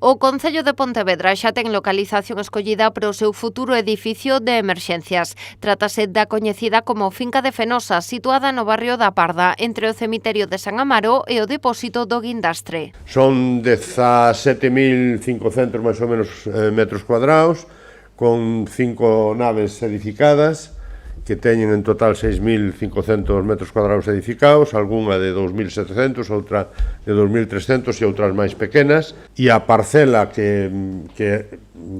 O Concello de Pontevedra xa ten localización escollida para o seu futuro edificio de emerxencias. Trátase da coñecida como Finca de Fenosa, situada no barrio da Parda, entre o cemiterio de San Amaro e o depósito do Guindastre. Son 17.500 máis ou menos metros cuadrados, con 5 naves edificadas, que teñen en total 6.500 metros cuadrados edificados, algunha de 2.700, outra de 2.300 e outras máis pequenas, e a parcela que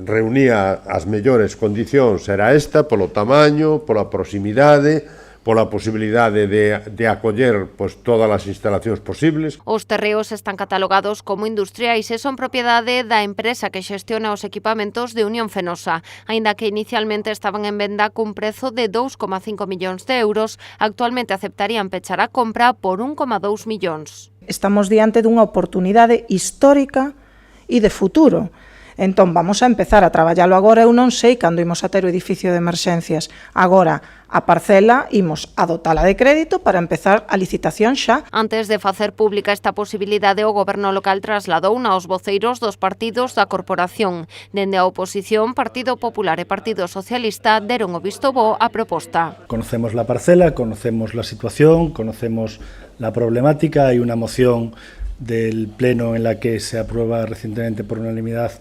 reunía as mellores condicións era esta, polo tamaño, pola proximidade, pola posibilidade de acoller todas as instalacións posibles. Os terreos están catalogados como industriais e son propiedade da empresa que xestiona os equipamentos de Unión Fenosa. Aínda que inicialmente estaban en venda cun prezo de 2,5 millóns de euros, actualmente aceptarían pechar a compra por 1,2 millóns. Estamos diante dunha oportunidade histórica e de futuro. Entón, vamos a empezar a traballalo agora. Eu non sei cando imos a ter o edificio de emerxencias. Agora, a parcela imos a dotala de crédito para empezar a licitación xa. Antes de facer pública esta posibilidade, o Goberno local trasladouna aos voceiros dos partidos da corporación. Dende a oposición, Partido Popular e Partido Socialista deron o visto bo á proposta. Conocemos la parcela, conocemos la situación, conocemos la problemática. Hay una moción del Pleno en la que se aprueba recientemente por unanimidad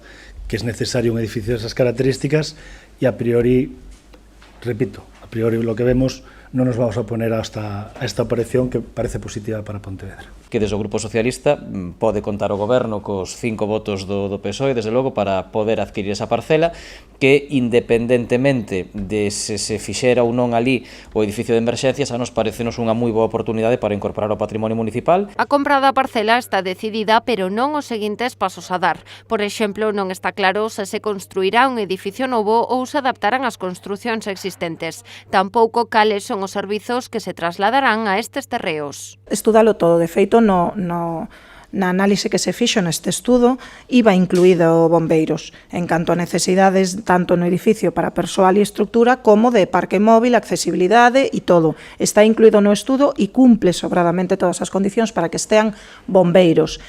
que es necesario un edificio de esas características y a priori, repito, a priori lo que vemos non nos vamos a oponer a esta operación que parece positiva para Pontevedra. Que desde o Grupo Socialista pode contar o Goberno cos 5 votos do PSOE, desde logo, para poder adquirir esa parcela, que independentemente de se fixera ou non ali o edificio de emerxencias, a nos parecenos unha moi boa oportunidade para incorporar ao patrimonio municipal. A compra da parcela está decidida, pero non os seguintes pasos a dar. Por exemplo, non está claro se construirá un edificio novo ou se adaptarán as construcións existentes. Tampouco cales son os servizos que se trasladarán a estes terreos. Estudalo todo, de feito, na análise que se fixo neste estudo iba incluído bombeiros en canto a necesidades tanto no edificio para persoal e estructura como de parque móvil, accesibilidade e todo. Está incluído no estudo e cumple sobradamente todas as condicións para que estean bombeiros.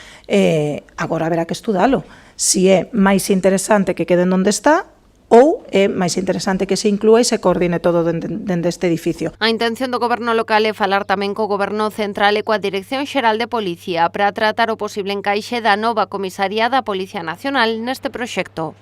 Agora haberá que estudalo. Si é máis interesante que queden onde está, ou é máis interesante que se inclúa e se coordine todo dende este edificio. A intención do Goberno local é falar tamén co Goberno central e coa Dirección Xeral de Policía para tratar o posible encaixe da nova comisaría da Policía Nacional neste proxecto.